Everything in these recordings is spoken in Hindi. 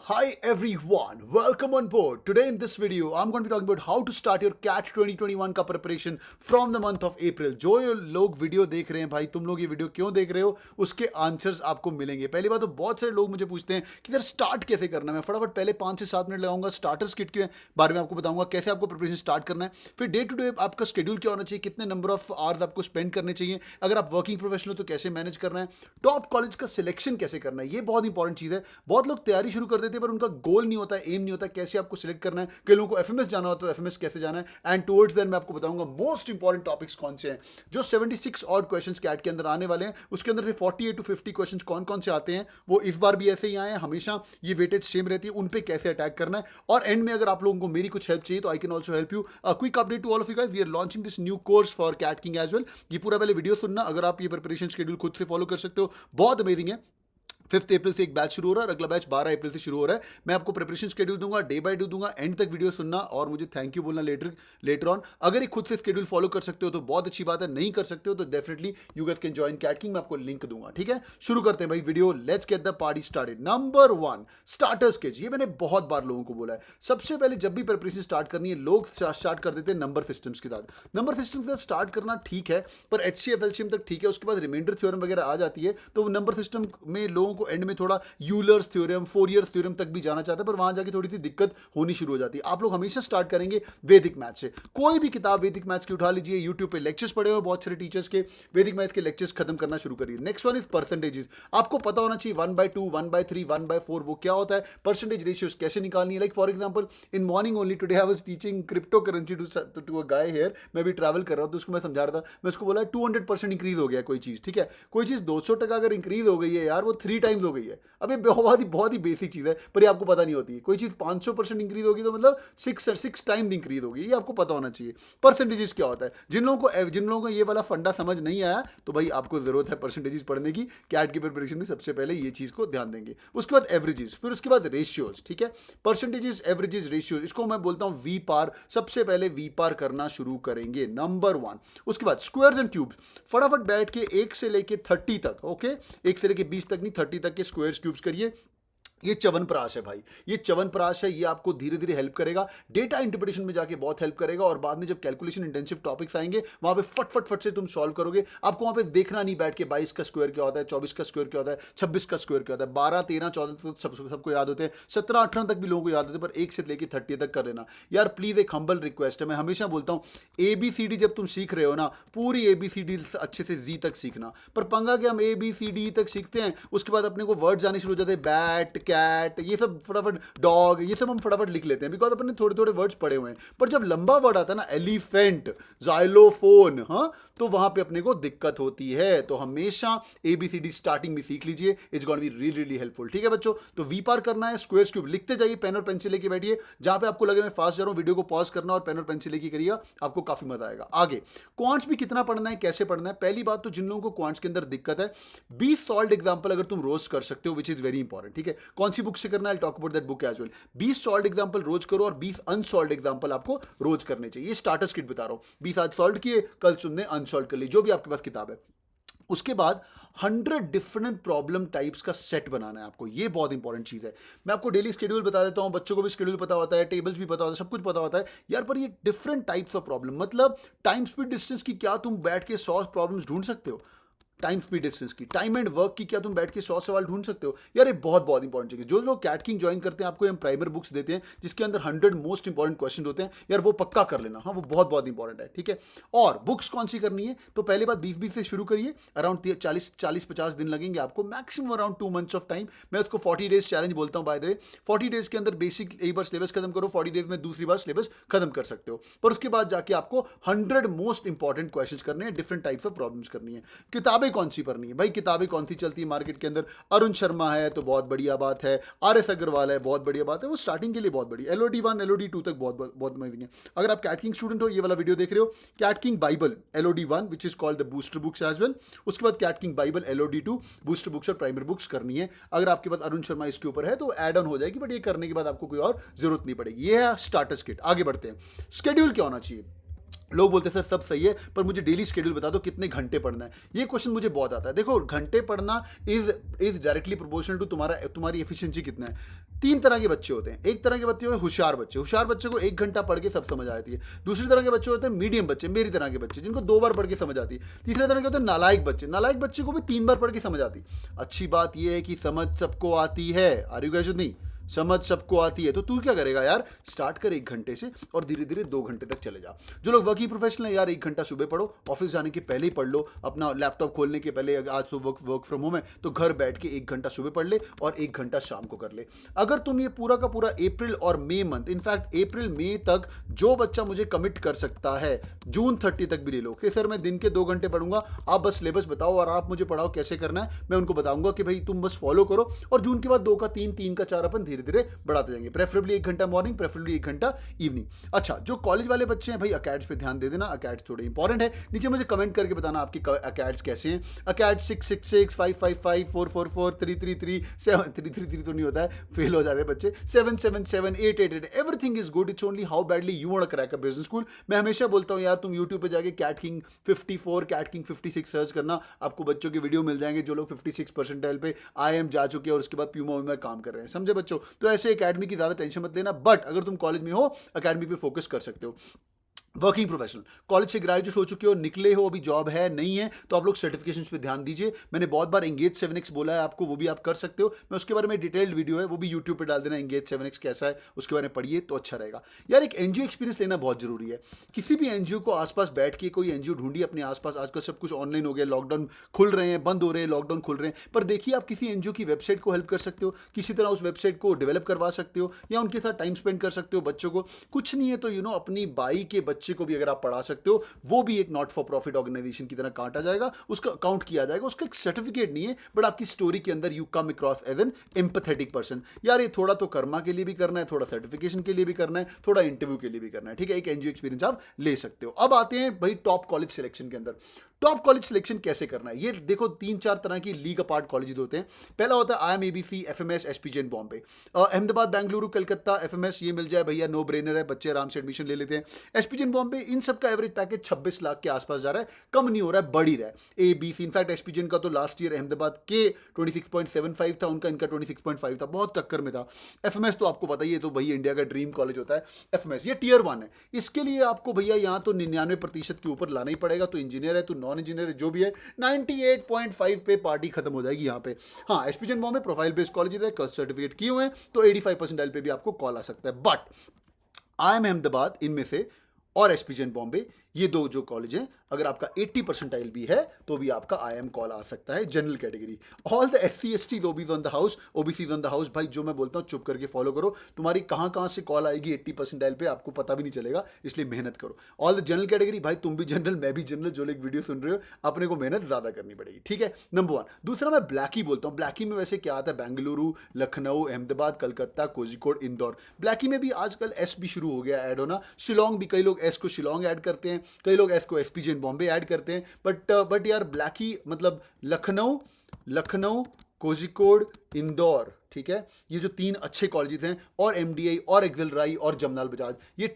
Hi everyone, welcome on board. Today in this video, I'm going to be talking about how to start your CAT 2021 का preparation from the month of April. जो ये लोग वीडियो देख रहे हैं भाई, तुम लोग ये वीडियो क्यों देख रहे हो, उसके आंसर्स आपको मिलेंगे. पहली बात तो बहुत सारे लोग मुझे पूछते हैं कि सर स्टार्ट कैसे करना है. मैं फटाफट पहले 5 से 7 मिनट लगाऊंगा स्टार्टर्स किट के बारे में आपको बताऊंगा कैसे आपको प्रिपरेशन स्टार्ट करना है. फिर डे टू डे आपका शेड्यूल क्या होना चाहिए, कितने नंबर ऑफ आवर्स आपको स्पेंड करने चाहिए. अगर आप वर्किंग प्रोफेशनल हो तो कैसे मैनेज करना है. टॉप कॉलेज का सिलेक्शन कैसे करना है, ये बहुत इंपॉर्टेंट चीज़ है. बहुत लोग तैयारी शुरू कर देते हैं पर उनका गोल नहीं होता, एम नहीं होता कैसे आपको सिलेक्ट करना है. कई लोगों को एफएमएस जाना होता है, एफएमएस कैसे जाना है. एंड टुवर्ड्स देन मैं आपको बताऊंगा मोस्ट इंपॉर्टेंट टॉपिक्स कौन से हैं. जो 76 ऑड क्वेश्चंस कैट के अंदर आने वाले हैं, उसके अंदर से 48 टू 50 क्वेश्चंस कौन कौन से आते हैं, वो इस बार भी ऐसे ही आए हैं. हमेशा ये वेटेज सेम रहती है, उन पे कैसे अटैक करना है. और एंड में अगर आप लोगों को मेरी कुछ हेल्प चाहिए तो I can also help you. Quick update to all of you guys, we are launching this new course for CAT King as well. ये पूरा पहले वीडियो सुनना, अगर आप ये प्रिपरेशन शेड्यूल खुद से फॉलो कर सकते हो, बहुत अमेजिंग है. 5 अप्रैल से एक बैच शुरू हो रहा है, अगला बैच 12 अप्रैल से शुरू हो रहा है. मैं आपको प्रिपरेशन शेड्यूल दूंगा, डे बाय डे दूंगा. एंड तक वीडियो सुनना और मुझे थैंक यू बोलना लेटर ऑन. अगर ये खुद से शेड्यूल फॉलो कर सकते हो तो बहुत अच्छी बात है, नहीं कर सकते हो तो definitely you guys can join CAT King. मैं आपको लिंक दूंगा. ठीक है, शुरू करते हैं भाई video. Let's get the party started. Number 1, starters cage. ये मैंने बहुत बार लोगों को बोला है. सबसे पहले जब भी प्रिपरेशन स्टार्ट करनी है, लोग स्टार्ट कर देते हैं नंबर सिस्टम्स के साथ. नंबर सिस्टम के साथ स्टार्ट करना ठीक है, पर HCF LCM तक ठीक है. उसके बाद रिमाइंडर थ्योरम वगैरह आ जाती है, तो नंबर सिस्टम में लोगों को एंड में थोड़ा यूलर्स थ्योरम, फोरियर्स थ्योरम तक भी जाना चाहता है, पर वहां जाके थोड़ी सी दिक्कत होनी शुरू हो जाती है. आप लोग हमेशा स्टार्ट करेंगे वैदिक मैथ से. कोई भी किताब वैदिक मैथ्स की उठा लीजिए, यूट्यूब पे लेक्चर्स पड़े हुए बहुत सारे टीचर्स के, वैदिक मैथ के लेक्चर्स खत्म करना शुरू करिए. Next one is percentages. आपको पता होना चाहिए 1/2, 1/3, 1/4 वो क्या होता है. परसेंटेज रेशियोज कैसे निकालनी है. Like for example in morning only today I was teaching crypto currency to a guy here. मैं भी ट्रैवल कर रहा हूं तो उसको मैं समझा रहा था. मैं उसको बोला 200% इंक्रीज हो गया कोई चीज. ठीक है, कोई चीज 200% अगर इंक्रीज हो गई है यार, वो 3 टाइम्स हो गई है. अब ये बहुत ही बेसिक चीज है, पर ये आपको पता नहीं होती है. कोई चीज 500% इंक्रीज होगी तो मतलब 6 टाइम्स इंक्रीज होगी, ये आपको पता होना चाहिए. परसेंटेजेस क्या होता है, जिन लोगों को ये वाला फंडा समझ नहीं आया तो भाई आपको जरूरत है परसेंटेजेस पढ़ने की. कैट की प्रिपरेशन में सबसे पहले ये चीज को ध्यान देंगे. उसके बाद एवरेजेस, फिर उसके बाद रेशियोज. ठीक है, परसेंटेजेस, एवरेजेस, रेशियोज, इसको मैं बोलता हूं वी पार. सबसे पहले वी पार करना शुरू करेंगे, नंबर 1. उसके बाद स्क्वायर्स एंड क्यूब्स. फटाफट बैठ के 1 से लेके 30 तक, ओके, 1 से लेके 20 तक नहीं, 30 तक के स्क्वायर्स क्यूब्स करिए. ये च्यवनप्राश है भाई, ये च्यवनप्राश है. ये आपको धीरे धीरे हेल्प करेगा, डेटा इंटरप्रिटेशन में जाके बहुत हेल्प करेगा. और बाद में जब कैलकुलेशन इंटेंसिव टॉपिक्स आएंगे, वहां पे फट फट फट से तुम सॉल्व करोगे. आपको वहां पे देखना नहीं बैठ के 22 का स्क्वायर क्या होता है, 24 का स्क्वायर क्या होता है, 26 का स्क्वायर क्या होता है. 12, 13, 14 तो सबको याद होते हैं, 17, 18 तक भी लोगों को याद होते हैं, पर 1 से लेकर 30 तक कर लेना यार प्लीज. एक हम्बल रिक्वेस्ट है, मैं हमेशा बोलता हूँ ABCD जब तुम सीख रहे हो ना, पूरी ABCD अच्छे से Z तक सीखना. पर पंगा कि हम ABCD तक सीखते हैं, उसके बाद अपने को वर्ड जाने शुरू हो जाते हैं, बैट, कैट, ये सब फटाफट, डॉग, ये सब हम फटाफट लिख लेते हैं बिकॉज अपने थोड़े थोड़े वर्ड्स पढ़े हुए हैं. पर जब लंबा वर्ड आता है ना, एलिफेंट, जाइलोफोन, हाँ, तो वहां पे अपने को दिक्कत होती है. तो हमेशा ABCD स्टार्टिंग में सीख लीजिए, it's gonna be really really helpful. ठीक है बच्चों, तो वी पार करना है, स्क्वायर्स क्यूब लिखते जाइए, पेन और पेंसिल लेके बैठिए. जहां पे आपको लगे मैं फास्ट जा रहा हूं, वीडियो को पॉज करना और पेन और पेंसिल लेके करिएगा, आपको काफी मजा आएगा. आगे क्वांट्स भी कितना पढ़ना है, कैसे पढ़ना है. पहली बात तो जिन लोगों को क्वांट्स के अंदर दिक्कत है, 20 सॉल्ड एग्जांपल अगर तुम रोज कर सकते हो, विच इज वेरी इंपॉर्टेंट. ठीक है, कौन सी बुक से करना है, talk about that book as well. 20 solved example रोज करो और 20 अनसॉल्ड एग्जांपल आपको रोज करने चाहिए. ये स्टार्टर्स किट बता रहा हूं. 20 आज सॉल्व किए, कल सुनने अनसॉल्व कर ली, जो भी आपके पास किताब है. उसके बाद 100 डिफरेंट प्रॉब्लम टाइप्स का सेट बनाना है आपको. ये बहुत इंपॉर्टेंट चीज है. मैं आपको डेली शेड्यूल बता देता हूं, बच्चों को भी शेड्यूल पता होता है, टेबल्स भी पता होता है, सब कुछ पता होता है यार, पर ये डिफरेंट टाइप्स ऑफ प्रॉब्लम, मतलब टाइम स्पीड डिस्टेंस की क्या तुम बैठ के 100 प्रॉब्लम्स ढूंढ सकते हो. टाइम स्पीड डिस्टेंस की, टाइम एंड वर्क की क्या तुम बैठ के 100 सवाल ढूंढ सकते हो यार. ये बहुत इंपॉर्टेंट चीज है. जो लोग कैट किंग ज्वाइन करते हैं, आपको हम प्राइमर बुक्स देते हैं जिसके अंदर 100 मोस्ट इंपॉर्टेंट क्वेश्चन होते हैं यार, वो पक्का कर लेना. हाँ, वो बहुत इंपॉर्टेंट है. ठीक है, और बुक्स कौन सी करनी है, तो पहले बात 20 से शुरू करिए. अराउंड 40-50 दिन लगेंगे आपको, maximum around 2 months of time. मैं उसको 40 डेज चैलेंज बोलता हूँ बाय द वे. 40 डेज के अंदर बेसिक एक बार सिलेबस खत्म करो, 40 डेज में दूसरी बार सिलेबस खत्म कर सकते हो. पर उसके बाद जाके आपको 100 मोस्ट इंपॉर्टेंट क्वेश्चन करने हैं, डिफरेंट टाइप्स ऑफ प्रॉब्लम्स करनी है. किताबें कौन सी पढ़नी है भाई, किताबें कौन सी चलती है मार्केट के अंदर. अरुण शर्मा है तो बहुत बढ़िया बात है, RS अग्रवाल है, बहुत बढ़िया बात है, वो स्टार्टिंग के लिए बहुत बढ़िया. LOD1, LOD2 तक बहुत अमेजिंग है. अगर आप कैट किंग स्टूडेंट हो, ये वाला वीडियो देख रहे हो, CAT king bible LOD1 which is called the booster books as well. उसके बाद CAT king bible LOD2, booster books और प्राइमर बुक्स करनी है. अगर आपके पास अरुण शर्मा इसके ऊपर है तो एड ऑन हो जाएगी, बट ये करने के बाद आपको कोई और जरूरत नहीं पड़ेगी. ये है स्टार्टर्स किट. आगे बढ़ते हैं. स्केड्यूल क्या होना चाहिए. लोग बोलते हैं सर सब सही है पर मुझे डेली शेड्यूल बता दो कितने घंटे पढ़ना है। ये क्वेश्चन मुझे बहुत आता है। देखो घंटे पढ़ना इज डायरेक्टली प्रोपोर्शनल टू तुम्हारी एफिशिएंसी कितना है। तीन तरह के बच्चे होते हैं। एक तरह के बच्चे होते हैं होशियार बच्चे को एक घंटा पढ़ के सब समझ आती है। दूसरी तरह के बच्चे होते हैं मीडियम बच्चे, मेरी तरह के बच्चे जिनको 2 बार पढ़ के समझ आती है। तीसरे तरह के होते हैं नालायक बच्चे को भी 3 बार पढ़ के समझ आती। अच्छी बात यह है कि समझ सबको आती है। Are you guys with me? समझ सबको आती है। तो तू क्या करेगा यार, स्टार्ट कर 1 घंटे से और धीरे धीरे 2 घंटे तक चले जा। जो लोग वर्किंग प्रोफेशनल है यार, 1 घंटा सुबह पढ़ो, ऑफिस जाने के पहले ही पढ़ लो, अपना लैपटॉप खोलने के पहले। आज तो वर्क फ्रॉम होम है तो घर बैठ के 1 घंटा सुबह पढ़ ले और 1 घंटा शाम को कर ले। अगर तुम ये पूरा का पूरा अप्रैल और मई मंथ, इनफैक्ट अप्रैल मई तक जो बच्चा मुझे कमिट कर सकता है, जून 30 तक भी ले लो कि सर मैं दिन के 2 घंटे पढ़ूंगा, आप बस सिलेबस बताओ और आप मुझे पढ़ाओ कैसे करना है, मैं उनको बताऊंगा कि भाई तुम बस फॉलो करो। और जून के बाद 2 का 3, 3 का 4 अपन धीरे धीरे बढ़ाते जाएंगे। प्रेफरेबली 1 घंटा मॉर्निंग, प्रेफरेबली 1 घंटा इवनिंग। अच्छा, जो कॉलेज वाले बच्चे हैं भाई, अकेड्स पे ध्यान दे देना, अकेड्स थोड़े इंपॉर्टेंट है। नीचे मुझे कमेंट करके बताना आपकी अकेड्स कैसे हैं। अकेड 666, 555, 444, 333, 7 333 तो नहीं होता है, फेल हो जाते हैं बच्चे, 777, 888, everything is good. It's only how badly you want to crack a business school. मैं हमेशा बोलता हूं यार, तुम यूट्यूब पे जाके CAT king 54, CAT king 56 search करना, आपको बच्चों के वीडियो मिल जाएंगे जो लोग 56 परसेंटाइल पे IIM जा चुके हैं और उसके बाद प्यूमा में काम कर रहे हैं। समझे बच्चों? तो ऐसे एकेडमी की ज्यादा टेंशन मत लेना, बट अगर तुम कॉलेज में हो, एकेडमी पे फोकस कर सकते हो। वर्किंग प्रोफेशनल, कॉलेज से ग्रेजुएट हो चुके हो, निकले हो, अभी जॉब है नहीं है, तो आप लोग सर्टिफिकेशन पे ध्यान दीजिए। मैंने बहुत बार एंगेज 7x बोला है आपको, वो भी आप कर सकते हो। मैं उसके बारे में डिटेल्ड वीडियो है, वो भी यूट्यूब पे डाल देना, एंगेज 7x कैसा है उसके बारे में पढ़िए तो अच्छा रहेगा। यार एक एनजीओ एक्सपीरियंस लेना बहुत जरूरी है। किसी भी एनजीओ को आसपास बैठ के कोई एनजीओ ढूंढिए अपने आसपास। आजकल सब कुछ ऑनलाइन हो गया, लॉकडाउन खुल रहे हैं, बंद हो रहे हैं, लॉकडाउन खुल रहे हैं, पर देखिए आप किसी एनजीओ की वेबसाइट को हेल्प कर सकते हो, किसी तरह उस वेबसाइट को डेवलप करवा सकते हो या उनके साथ टाइम स्पेंड कर सकते हो। बच्चों को कुछ नहीं है तो अपनी बाई के बच्चे को भी अगर आप पढ़ा सकते हो, वो भी एक नॉट फॉर प्रॉफिट ऑर्गेनाइजेशन की तरह काटा जाएगा, उसका काउंट किया जाएगा। उसका एक सर्टिफिकेट नहीं है, बट आपकी स्टोरी के अंदर you come across as an empathetic person. यार ये थोड़ा तो कर्मा के लिए भी करना है, थोड़ा सर्टिफिकेशन के लिए भी करना है, थोड़ा इंटरव्यू के लिए भी करना है, ठीक है। एक एनजीओ एक्सपीरियंस आप ले सकते हो। अब आते हैं भाई टॉप कॉलेज सिलेक्शन के अंदर। टॉप कॉलेज सिलेक्शन कैसे करना है, ये देखो 3-4 तरह की लीग अपार्ट कॉलेज होते हैं। पहला होता है IIM ABC, FMS, SPJN Bombay, Ahmedabad, Bengaluru, Calcutta, FMS ये मिल जाए भैया, नो ब्रेनर है, बच्चे आराम से एडमिशन ले लेते हैं। SPJN बॉम्बे, इन सब का एवरेज पैकेज 26 लाख के आसपास जा रहा है, कम नहीं हो रहा है, बढ़ ही रहा है। ABC, इनफैक्ट SPJN का तो लास्ट ईयर अहमदाबाद के 26.75 था, उनका इनका 26.5 था, बहुत टक्कर में था। FMS तो आपको पता ही है, तो भैया इंडिया का ड्रीम कॉलेज होता है FMS, ये टियर 1 है। इसके लिए आपको भैया यहाँ तो 99% के ऊपर लाना ही पड़ेगा। तो इंजीनियर है, तो नॉन इंजीनियर जो भी है, 98.5 पे पार्टी खत्म हो जाएगी यहाँ पे। हाँ, SPJN Bombay profile based college है, सर्टिफिकेट किए हुए हैं, तो 85% पे भी आपको कॉल आ सकता है। बट IIM अहमदाबाद इनमें से और SPJN बॉम्बे, ये दो जो कॉलेज हैं, अगर आपका 80 परसेंटाइल भी है तो भी आपका IIM कॉल आ सकता है, general category. All the SC ST OBs on the house, OBCs on the house. भाई जो मैं बोलता हूँ चुप करके फॉलो करो, तुम्हारी कहाँ कहाँ से कॉल आएगी 80 परसेंटाइल पे आपको पता भी नहीं चलेगा, इसलिए मेहनत करो। ऑल द जनरल कैटेगरी, भाई तुम भी जनरल, मैं भी जनरल, जो लोग वीडियो सुन रहे हो, अपने को मेहनत ज्यादा करनी पड़ेगी, ठीक है। नंबर 1। दूसरा मैं ब्लैकी बोलता हूँ। ब्लैकी में वैसे क्या आता है, बेंगलुरु, लखनऊ, अहमदाबाद, कलकत्ता, कोझिकोड, इंदौर। ब्लैकी में भी आजकल S भी शुरू हो गया ऐड होना। शिलोंग भी, कई लोग S को शिलोंग ऐड करते हैं, कई लोग S को SPJN बॉम्बे ऐड करते हैं। बट यार ब्लैकी मतलब लखनऊ, कोझिकोड, इंदौर, ठीक है, ये जो 3 अच्छे कॉलेजेस हैं, और MDI और एक्सेलराई और जमनाल बजाज, ये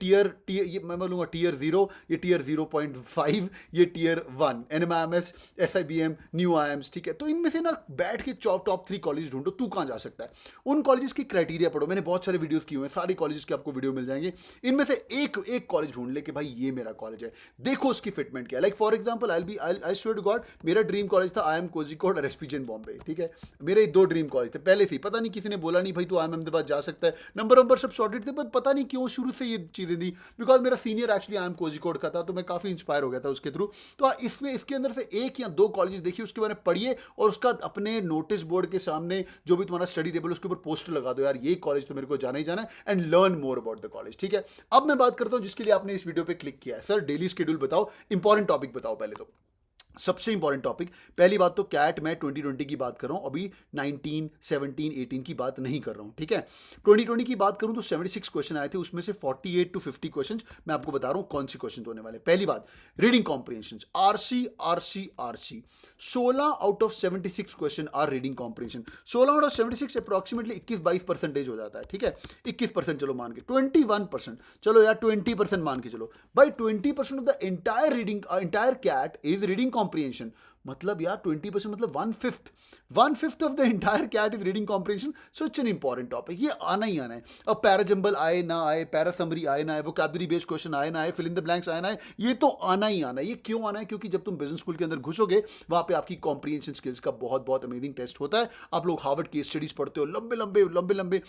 ये मैं बोलूँगा टियर 0, ये टियर 0.5, ये tier 1, NMIMS, SIBM, new IIMs, ठीक है। तो इनमें से ना बैठ के टॉप 3 कॉलेज ढूंढो, तू कहाँ जा सकता है, उन कॉलेजेस की क्राइटेरिया पढ़ो। मैंने बहुत सारे वीडियोस किए हुए हैं, सारी कॉलेजेस के आपको वीडियो मिल जाएंगे। इनमें से एक कॉलेज ढूंढ ले कि भाई ये मेरा कॉलेज है, देखो उसकी फिटमेंट क्या है। Like for example, I swear to God, मेरा ड्रीम कॉलेज था IIM कोझिकोड और SPJN बॉम्बे, ठीक है। मेरे 2 ड्रीम कॉलेज थे पहले से ही, पता नहीं किसी ने बोला नहीं भाई तू IIM अहमदाबाद जा सकता है, नंबर सब शॉर्टेड थे, पर पता नहीं क्यों शुरू से ये चीजें दी, बिकॉज मेरा सीनियर एक्चुअली IIM कोझिकोड का था, तो मैं काफी इंस्पायर हो गया था उसके थ्रू। तो इसमें इसके अंदर से 1 या 2 कॉलेजेस देखिए, उसके बारे में पढ़िए और उसका अपने नोटिस बोर्ड के सामने जो भी तुम्हारा स्टडी टेबल उसके ऊपर पोस्टर लगा दो, यार ये कॉलेज तो मेरे को जाना ही जाना है, and learn more about the college, ठीक है। अब मैं बात करता हूं जिसके लिए आपने इस वीडियो पे क्लिक किया है, सर डेली शेड्यूल बताओ, इंपॉर्टेंट टॉपिक बताओ। पहले तो सबसे इंपॉर्टेंट टॉपिक, पहली बात तो कैट मैं 2020 की बात कर रहा हूं, अभी 19, 17, 18 की बात नहीं कर रहा हूं, ठीक है। 2020 की बात करूं तो 76 क्वेश्चन आए थे, उसमें से 48 टू 50 क्वेश्चन मैं आपको बता रहा हूं कौन से क्वेश्चन होने वाले। पहली बात, reading comprehension, RC RC RC, 16 out of 76 question are reading comprehension. 16 out of 76 approximately 21-22% हो जाता है, ठीक है। 21% चलो मान के, 21%, चलो यार 20% मान के चलो भाई, 20% of the entire reading, entire CAT is reading comprehension. मतलब यार 20% मतलब 1/5 of the entire CAT is reading comprehension. So it's an important topic, ये आना ही आना है। अब पैराजंबल आए ना आए, पैरासमरी आए ना आए, वोकैबुलरी बेस्ड क्वेश्चन आए ना आए, फिल इन द ब्लैंक्स आए ना आए, ये तो आना ही आना है। ये क्यों आना है? क्योंकि जब तुम बिजनेस स्कूल के अंदर घुसोगे, वहां पे आपकी कॉम्प्रिहेंशन स्किल्स का बहुत बहुत अमेजिंग टेस्ट होता है। आप लोग हार्वर्ड केस स्टडीज पढ़ते हो, लंबे लंबे लंबे लंबे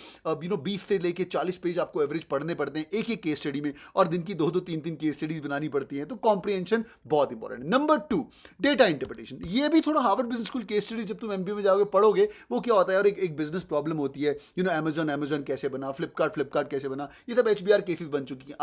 20 से लेके 40 पेज आपको एवरेज पढ़ने पड़ते हैं एक एक केस स्टडी में, और दिन की 2-2 3-3 केस स्टडीज बनानी पड़ती हैं। तो कॉम्प्रिहेंशन बहुत इंपॉर्टेंट है। Number 2, data interpretation. ये भी थोड़ा Harvard business school case study जब तुम एमबीए में जाओगे पढ़ोगे, वो क्या होता है यार, एक बिजनेस प्रॉब्लम होती है, अमेजोन कैसे बना, फ्लिपकार्ट कैसे बना, ये सब एचबीआर केसेस बन चुकी हैं।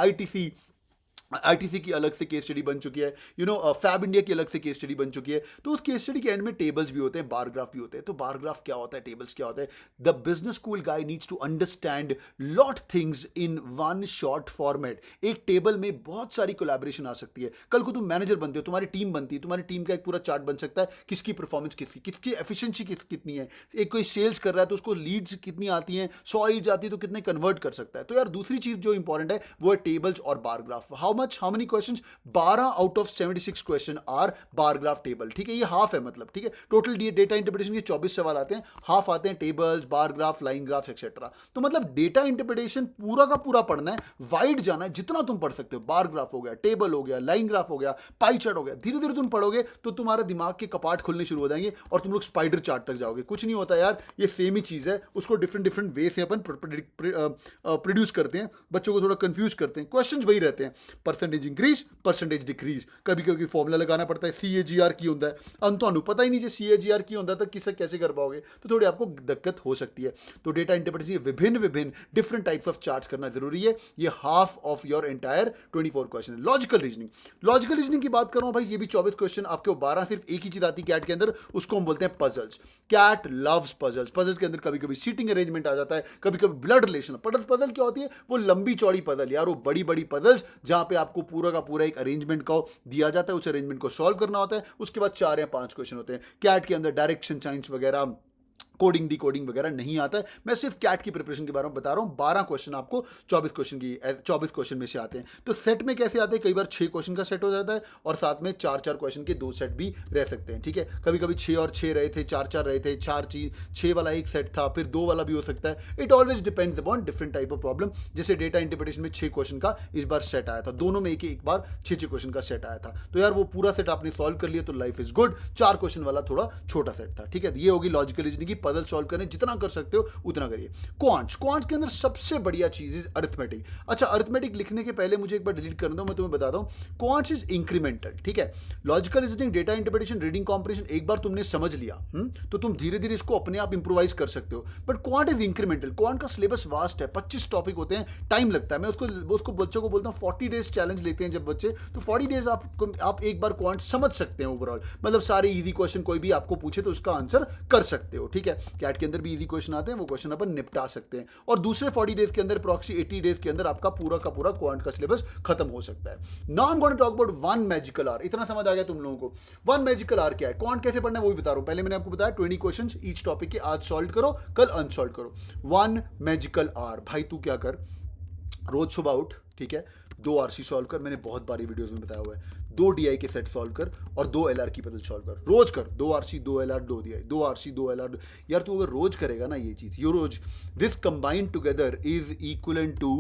आईटीसी की अलग से केस स्टडी बन चुकी है, फैब इंडिया की अलग से केस स्टडी बन चुकी है। तो उस केस स्टडी के एंड में टेबल्स भी होते हैं, बार ग्राफ भी होते हैं। तो बार ग्राफ क्या होता है, टेबल्स क्या होता है? The business school guy needs to understand lot things in one short format. एक टेबल में बहुत सारी कोलैबोरेशन आ सकती है। कल को तुम मैनेजर बनते हो, तुम्हारी टीम बनती है, तुम्हारी टीम का एक पूरा चार्ट बन सकता है, किसकी परफॉर्मेंस किसकी एफिशिएंसी कितनी है। एक कोई सेल्स कर रहा है तो उसको लीड्स कितनी आती हैं, 100 लीड्स आती है तो कितने कन्वर्ट कर सकता है। तो यार दूसरी चीज जो इंपॉर्टेंट है वो है टेबल्स और bar graph. How many question? 12 out of 76 question are bar graph table, ठीक है। ये हाफ है, मतलब ठीक है, टोटल डेटा इंटरप्रिटेशन के 24 सवाल आते हैं, हाफ आते हैं tables, bar graph, line graph etcetera. तो मतलब डेटा इंटरप्रिटेशन पूरा का पूरा पढ़ना है, वाइड जाना है, जितना तुम पढ़ सकते हो। बार ग्राफ हो गया, टेबल हो गया, लाइन ग्राफ हो गया, पाई चार्ट हो गया। धीरे धीरे तुम पढ़ोगे तो तुम्हारा दिमाग के कपाट खुलने शुरू हो जाएंगे और तुम लोग स्पाइडर चार्ट तक जाओगे। कुछ नहीं होता यार, ये सेम ही चीज है, उसको डिफरेंट डिफरेंट वे से अपन प्रोड्यूस करते हैं, बच्चों को थोड़ा कंफ्यूज करते हैं। क्वेश्चन वही रहते हैं, परसेंटेज इंक्रीज, परसेंटेज डिक्रीज, कभी कभी फॉर्मूला लगाना पड़ता है, CAGR की होता है, अब तो पता ही नहीं जो CAGR की होता है तो किसे कैसे कर पाओगे, तो थोड़ी आपको दिक्कत हो सकती है। तो डेटा इंटरप्रिटेशन विभिन्न डिफरेंट टाइप्स ऑफ चार्ट्स करना जरूरी है। ये half of your entire 24 question है। लॉजिकल रीजनिंग की बात कर रहा हूं भाई, ये भी 24 क्वेश्चन आपके 12, सिर्फ एक ही चीज आती है कैट के अंदर, उसको हम बोलते हैं puzzles. CAT loves puzzles. Puzzles के अंदर कभी कभी सीटिंग अरेंजमेंट आ जाता है, कभी कभी ब्लड रिलेशन। पजल क्या होती है? वो लंबी चौड़ी पजल यार, वो बड़ी बड़ी पजल्स जहां पे आपको पूरा का पूरा एक अरेंजमेंट का दिया जाता है, उस अरेंजमेंट को सॉल्व करना होता है। उसके बाद 4 या 5 क्वेश्चन होते हैं। कैट के अंदर डायरेक्शन साइंस वगैरह, कोडिंग डिकोडिंग वगैरह नहीं आता है। मैं सिर्फ कैट की प्रिपरेशन के बारे में बता रहा हूं। 12 क्वेश्चन आपको 24 क्वेश्चन में से आते हैं। तो सेट में कैसे आते हैं? कई बार 6 क्वेश्चन का सेट हो जाता है और साथ में 4-4 क्वेश्चन के 2 सेट भी रह सकते हैं, ठीक है। कभी कभी 6 और 6 रहे थे, 4-4 रहे थे, 6 वाला एक सेट था, फिर 2 वाला भी हो सकता है। It always depends upon different type of problem. जैसे डेटा इंटरप्रिटेशन में 6 क्वेश्चन का इस बार सेट आया था, दोनों में एक बार 6 क्वेश्चन का सेट आया था। तो यार वो पूरा सेट आपने सॉल्व कर लिया तो लाइफ इज गुड। 4 क्वेश्चन वाला थोड़ा छोटा सेट था, ठीक है। ये होगी लॉजिकल रीजनिंग की। पजल सॉल्व करने जितना कर सकते हो उतना करिए। क्वांट्स के अंदर सबसे बढ़िया चीज इज अरिथमेटिक। अच्छा, अरिथमेटिक लिखने के पहले मुझे एक बार डिलीट कर दो, मैं तुम्हें बताता हूं। क्वांट्स इज इंक्रीमेंटल, ठीक है। Logical reasoning, data interpretation, reading comprehension एक बार तुमने समझ लिया तो तुम धीरे धीरे इसको अपने आप इंप्रोवाइज कर सकते हो। But quant is incremental. Quant का सिलेबस वास्ट है, 25 टॉपिक होते हैं, टाइम लगता है। मैं उसको बच्चों को बोलता हूं 40 डेज चैलेंज लेते हैं जब बच्चे, तो 40 डेज आप एक बार क्वांट समझ सकते हैं ओवरऑल। मतलब सारे इजी क्वेश्चन कोई भी आपको पूछे तो उसका आंसर कर सकते हो, ठीक है। कैट के अंदर भी इजी क्वेश्चन आते हैं, वो क्वेश्चन अपन निपटा सकते हैं। और दूसरे 40 डेज के अंदर, प्रॉक्सी 80 डेज के अंदर आपका पूरा का पूरा क्वांट का सिलेबस खत्म हो सकता है। Now I am going to talk about one magical hour. इतना समझ आ गया तुम लोगों को? वन मैजिकल आवर क्या है, क्वांट कैसे पढ़ना है वो भी बता रहा हूं। पहले मैंने आपको बताया 20 क्वेश्चंस ईच टॉपिक के, आज सॉल्व करो, कल अनसॉल्व करो। वन मैजिकल आवर, भाई तू क्या कर, रोज सुबह उठ, ठीक है, 2 RC सॉल्व कर, मैंने बहुत बारी वीडियोस में बताया हुआ है। 2 DI के सेट सॉल्व कर और 2 LR की पजल सॉल्व कर, रोज कर। 2 RC 2 LR 2 DI, 2 RC 2 LR। यार तू अगर रोज करेगा ना ये चीज, यो रोज, this combined together is equivalent to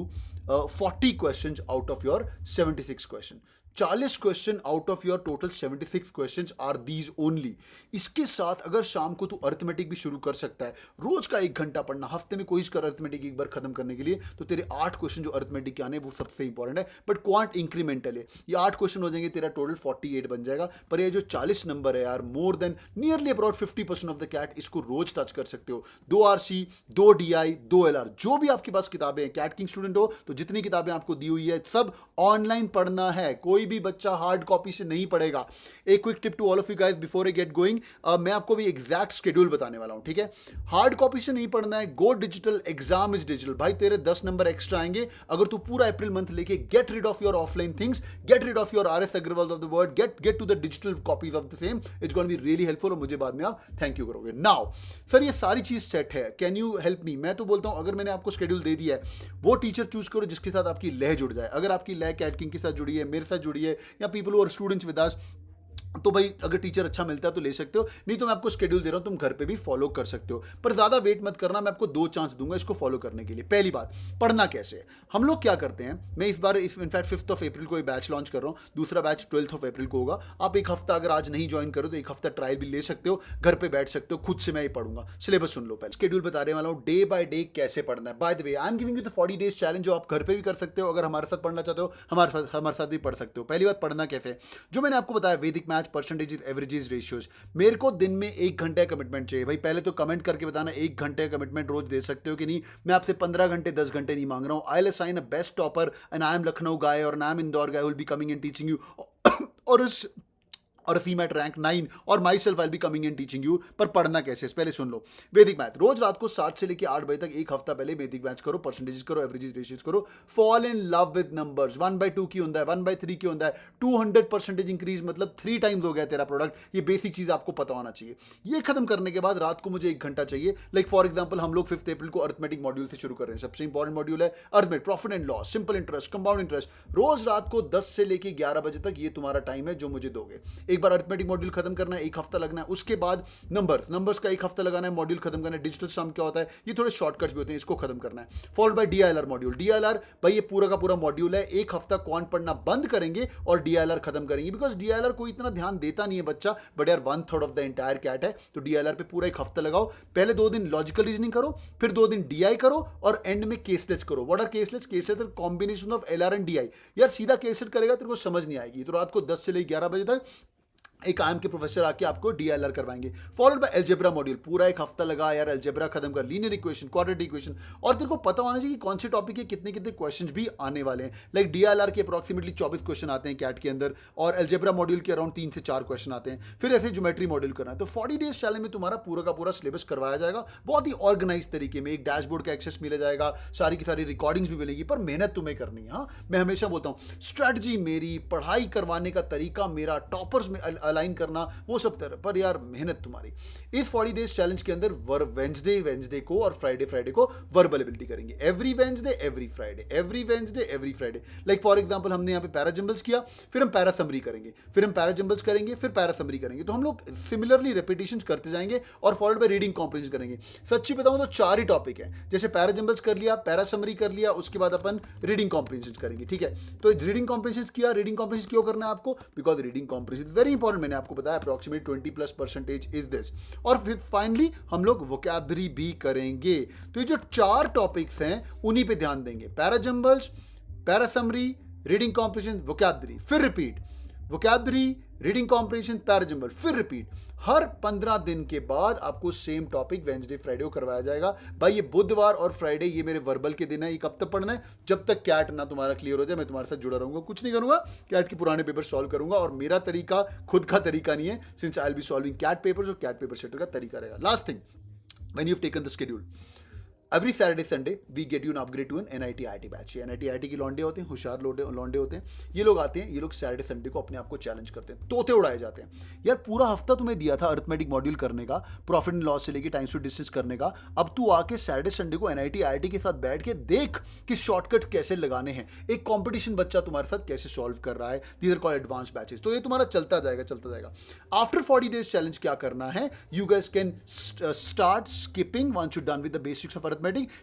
40 question out of your 76 question. 40 question out of your total 76 question are these only. इसके साथ अगर शाम को तू अरिथमेटिक भी शुरू कर सकता है, रोज का 1 घंटा पढ़ना, हफ्ते में कोशिश कर अरिथमेटिक एक बार खत्म करने के लिए, तो तेरे 8 क्वेश्चन जो अरिथमेटिक के आने वो सबसे इंपॉर्टेंट है। बट क्वांट इंक्रीमेंटल है, ये 8 क्वेश्चन हो जाएंगे, तेरा टोटल 48 बन जाएगा। पर ये जो 40 नंबर है यार, more than nearly about 50% of the CAT, इसको रोज टच कर सकते हो। 2 RC 2 DI 2 LR, जो भी आपके पास किताबें हैं, कैट किंग स्टूडेंट हो तो जितनी किताबें आपको दी हुई है सब ऑनलाइन पढ़ना है। कोई भी बच्चा हार्ड कॉपी से नहीं पढ़ेगा। एक quick tip to all of you guys before I get going, मैं आपको भी एग्जैक्ट शेड्यूल बताने वाला हूं, ठीक है। हार्ड कॉपी से नहीं पढ़ना है, go digital, exam is digital. भाई तेरे 10 नंबर एक्स्ट्रा आएंगे अगर तू पूरा अप्रैल मंथ लेके get rid of your offline things, get rid of your RS Agarwal of the world, get to the digital copies of the same. It's going to be really helpful और मुझे बाद में आप थैंक यू करोगे। नाउ सर ये सारी चीज सेट है, कैन यू हेल्प मी? मैं तो बोलता हूं अगर मैंने आपको शेड्यूल दे दिया है, वो टीचर चूज करो जिसके साथ आपकी लय जुड़ जाए। अगर आपकी लय कैट किंग के साथ जुड़ी है, मेरे साथ जुड़ी है, या people who are students with us, तो भाई अगर टीचर अच्छा मिलता है तो ले सकते हो, नहीं तो मैं आपको शेड्यूल दे रहा हूं, तुम घर पे भी फॉलो कर सकते हो। पर ज्यादा वेट मत करना, मैं आपको 2 चांस दूंगा इसको फॉलो करने के लिए। पहली बात, पढ़ना कैसे है। हम लोग क्या करते हैं, मैं इस बार इनफैक्ट 5 अप्रैल को बैच लॉन्च कर रहा हूं, दूसरा बैच 12 अप्रैल को होगा। आप एक हफ्ता अगर आज नहीं ज्वाइन करो तो एक हफ्ता ट्रायल भी ले सकते हो, घर पे बैठ सकते हो, खुद से मैं ये पढ़ूंगा। सिलेबस सुन लो, पहले शेड्यूल बताने वाला हूं डे बाय डे कैसे पढ़ना है। By the way I am giving you the 40 days challenge, जो आप घर पे भी कर सकते हो। अगर हमारे साथ पढ़ना चाहते हो हमारे साथ भी पढ़ सकते हो। पहली बात, पढ़ना कैसे, जो मैंने आपको बताया, वैदिक मैथ, परसेंटेज, एवरेजेस, रेशियोज। मेरे को दिन में 1 घंटे का कमिटमेंट चाहिए। भाई पहले तो कमेंट करके बताना 1 घंटे का कमिटमेंट रोज दे सकते हो कि नहीं। मैं आपसे 15 घंटे 10 घंटे नहीं मांग रहा हूं। I will assign a best topper and IIM Lucknow guy और IIM Indore guy will be coming and teaching you और फीम एट रैंक 9 और myself I be coming and teaching you. पर पढ़ना कैसे, पहले सुन लो। वैदिक मैथ रोज रात को 7 से लेकर 8 बजे तक एक हफ्ता पहले वैदिक मैथ करो, परसेंटेज करो, एवरेजेस, रेशियोज करो, fall in love with numbers. 1/2 की होता है, 1/3 की होता है, 200% इंक्रीज, मतलब 3 टाइम्स हो गया तेरा प्रोडक्ट। ये बेसिक चीज आपको पता होना चाहिए। ये खत्म करने के बाद रात को मुझे 1 घंटा चाहिए। लाइक फॉर एग्जाम्पल हम लोग 5 अप्रैल को अर्थमेटिक मॉड्यूल से शुरू कर रहे हैं। सबसे इंपॉर्टेंट मॉड्यूल है arithmetic, profit and loss, simple interest, compound interest. रोज रात को 10 से लेकर 11 बजे तक ये तुम्हारा टाइम है जो मुझे दोगे। एक बार अर्थमेटिक मॉड्यूल खत्म करना है, 1 हफ्ता लगना है। उसके बाद नंबर्स का 1 हफ्ता लगाना है, मॉड्यूल खत्म करना है। डिजिटल सम क्या होता है, ये थोड़े शॉर्टकट्स भी होते हैं, इसको खत्म करना है। Followed by DILR module. DILR भाई ये पूरा का पूरा मॉड्यूल है। 1 हफ्ता क्वांट पढ़ना बंद करेंगे और DILR खत्म करेंगे, बिकॉज DILR कोई इतना ध्यान देता नहीं है बच्चा, बट यार 1/3 ऑफ द एंटायर कैट है। तो DILR पे पूरा 1 हफ्ता लगाओ। पहले 2 दिन लॉजिकल रीजनिंग करो, फिर 2 दिन DI करो और एंड में केसलेस करो। What are caselets? Caselets combination of LR and DI। यार सीधा केसलेस करेगा तेरे को समझ नहीं आएगी। तो रात को 10 से लेकर 11 बजे तक एक IIM के प्रोफेसर आके आपको DILR करवाएंगे। फॉलोड बाय अलजेब्रा मॉड्यूल, पूरा 1 हफ्ता लगा यार अलजेब्रा खत्म कर, लीनियर इक्वेशन, क्वाड्रेटिक इक्वेशन। और तेरे को पता होना चाहिए कि कौन से टॉपिक के कितने कितने क्वेश्चंस भी आने वाले हैं। लाइक DILR के अप्रॉक्सीमेटली 24 क्वेश्चन आते हैं कैट के अंदर, और अलजेब्रा मॉड्यूल के अराउंड 3 से 4 क्वेश्चन आते हैं। फिर ऐसे ज्योमेट्री मॉड्यूल करना है। तो 40 डेज चैलेंज में तुम्हारा पूरा का पूरा सिलेबस करवाया जाएगा बहुत ही ऑर्गेनाइज तरीके में। एक डैशबोर्ड का एक्सेस मिल जाएगा, सारी की सारी रिकॉर्डिंग्स भी मिलेगी, पर मेहनत तुम्हें करनी है। हाँ, मैं हमेशा बोलता हूँ स्ट्रैटेजी मेरी, पढ़ाई करवाने का तरीका मेरा, टॉपर्स में अलाइन करना वो सब तरह, पर यार मेहनत तुम्हारी। इस 40 डेज चैलेंज के अंदर वेंसडे को और फ्राइडे को वर्बल एबिलिटी करेंगे। Every Wednesday, every Friday, every Wednesday, every Friday. Like for example हमने यहाँ पे पैराजम्बल्स किया, फिर हम पैरा समरी करेंगे, फिर हम पैराजम्बल्स करेंगे, फिर पैरा समरी करेंगे। तो हम लोग सिमिलरली रिपीटेशन करते जाएंगे और फॉलोड बाय रीडिंग कॉम्प्रिहेंशन करेंगे। सच्ची बताऊं तो 4 ही टॉपिक है, जैसे पैराजम्बल्स कर लिया, पैरा समरी कर लिया, उसके बाद अपन रीडिंग कॉम्प्रिहेंशन करेंगे। ठीक है, तो रीडिंग कॉम्प्रिहेंशन किया। रीडिंग कॉम्प्रिहेंशन क्यों करना है आपको? Because reading comprehension very important. मैंने आपको बताया अप्रॉक्सीमेट 20+% इज दिस। और फिर फाइनली हम लोग वोकैबुलरी भी करेंगे। तो ये जो 4 टॉपिक्स हैं उन्हीं पे ध्यान देंगे, para jumbles, para summary, reading comprehension, vocabulary, फिर repeat, vocabulary, reading comprehension, para jumble, फिर रिपीट। हर 15 दिन के बाद आपको सेम टॉपिक वेंसडे फ्राइडे को करवाया जाएगा। भाई ये बुधवार और फ्राइडे ये मेरे वर्बल के दिन है। ये कब तक पढ़ना है? जब तक कैट ना तुम्हारा क्लियर हो जाए। मैं तुम्हारे साथ जुड़ा रहूंगा, कुछ नहीं करूंगा, कैट के पुराने पेपर सॉल्व करूंगा। और मेरा तरीका खुद का तरीका नहीं है, since I will be solving CAT papers, और कैट पेपर सेटर का तरीका रहेगा। Last thing, when you have taken the schedule, every Saturday Sunday we get you an upgrade to an NIT IIT batch. ये NIT IIT के लौंडे होते हैं, होशियार लौंडे होते हैं। ये लोग आते हैं, ये लोग सैटरडे संडे को अपने आप को चैलेंज करते हैं, तोते उड़ाए जाते हैं। यार पूरा हफ्ता तुम्हें दिया था अर्थमेटिक मॉड्यूल करने का, प्रॉफिट एंड लॉस से लेके टाइम्स टू डिस्टेंस करने का। अब तू आके सैटरडे संडे को NIT IIT के साथ बैठ के देख कि शॉर्टकट कैसे लगाने हैं। एक कॉम्पिटिशन बच्चा तुम्हारे साथ कैसे सॉल्व कर रहा है। These are called advance batches. तो ये तुम्हारा चलता जाएगा। आफ्टर 40 डेज चैलेंज क्या करना है? You guys can start skipping once you done with the basics of arithmetic.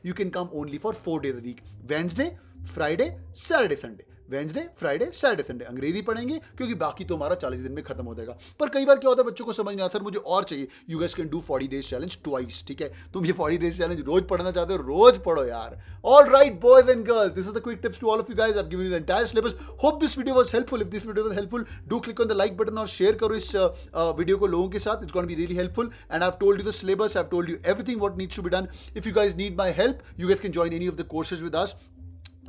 You can come only for 4 days a week, Wednesday, Friday, Saturday, Sunday। Wednesday, Friday, Saturday, Sunday अंग्रेजी पढ़ेंगे, क्योंकि बाकी तो हमारा 40 दिन में खत्म हो जाएगा। पर कई बार क्या होता है, बच्चों को समझ नहीं आता, सर मुझे और चाहिए। You guys can do 40 days challenge twice. ठीक है, तुम ये 40 डेज चैलेंज रोज पढ़ना चाहते हो, रोज पढ़ो यार। All right boys and girls, this is the quick tips to all of you guys. I have given you the entire syllabus. Hope this video was helpful. If this video was helpful, do click on the like button और शेयर करो इस वीडियो को लोगों के साथ। It's going to be really helpful. And I have told you the syllabus, I have told you everything what needs to be done. If you guys need my help, you guys can join any of the courses with us.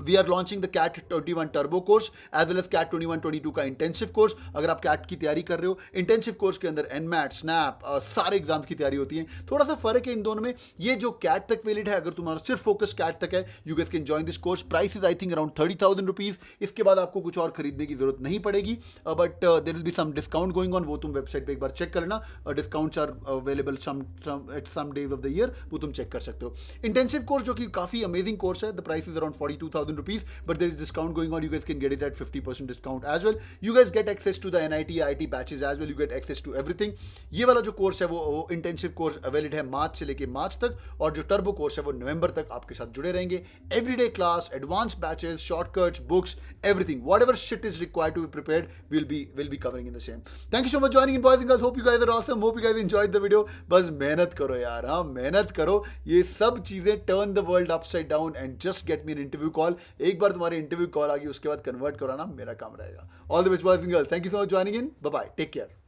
We are launching the CAT 21 turbo course as well as CAT 21-22 का इंटेंसिव कोर्स। अगर आप कैट की तैयारी कर रहे हो, इंटेंसिव कोर्स के अंदर एनमैट, स्नैप, सारे एग्जाम्स की तैयारी होती है। थोड़ा सा फर्क है इन दोनों में, ये जो कैट तक वैलिड है, अगर तुम्हारा सिर्फ फोकस कैट तक है, you gas can join this course. Price is I think around 30,000 rupees. इसके बाद आपको कुछ और खरीदने की जरूरत नहीं पड़ेगी, but there will be some discount going on, वो तुम वेबसाइट पे एक बार चेक कर लेना। Discounts are available at some days of the year, वो तुम चेक कर सकते हो। इंटेंसिव कोर्स जो कि काफी अमेजिंग कोर्स है, the price is around 42,000 rupees, but there is discount going on. You guys can get it at 50% discount as well. You guys get access to the NIT IIT batches as well. You get access to everything. ये वाला जो कोर्स है वो इंटेंसिव कोर्स वैलिड है मार्च से लेके मार्च तक, और जो टर्बो कोर्स है वो नवंबर तक आपके साथ जुड़े रहेंगे। Everyday class, advance batches, shortcuts, books, everything, whatever shit is required to be prepared, we'll be covering in the same. Thank you so much joining in, boys and girls. Hope you guys are awesome. Hope you guys enjoyed the video. बस मेहनत करो यार, हाँ मेहनत करो। ये सब चीजें turn the world upside down and just get me an interview call. एक बार तुम्हारी इंटरव्यू कॉल आ गई, उसके बाद कन्वर्ट कराना मेरा काम रहेगा। All the best boys and girls, thank you so much joining in, bye bye, take care.